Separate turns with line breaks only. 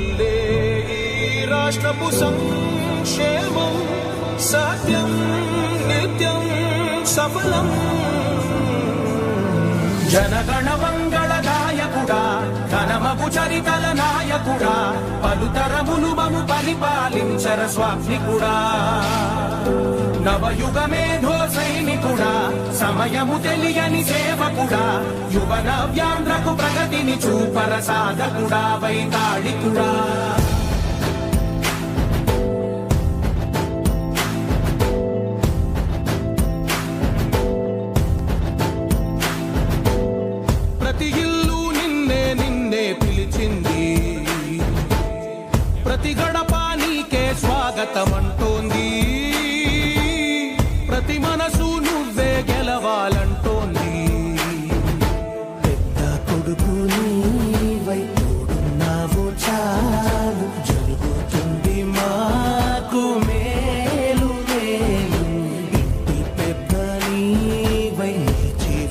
వల్లే ఈ రాష్ట్రపు సంక్షేమం సత్యం నిత్యం సఫలం. జనగణ మంగళ నాయకుడా, ఘనమగు చరితల నాయకుడా, పలుతరములు మము పరిపాలించర స్వామికుడా. నవయుగ మేధో సైనికుడా, సమయము తెలియని సేవకుడా, యువ నవ్యాంధ్రకు ప్రగతిని చూపర సాధకుడా, వైతాళికుడా. ప్రతి ఇల్లు నిన్నే నిన్నే పిలిచింది, ప్రతి గడప నీకే స్వాగతమంట.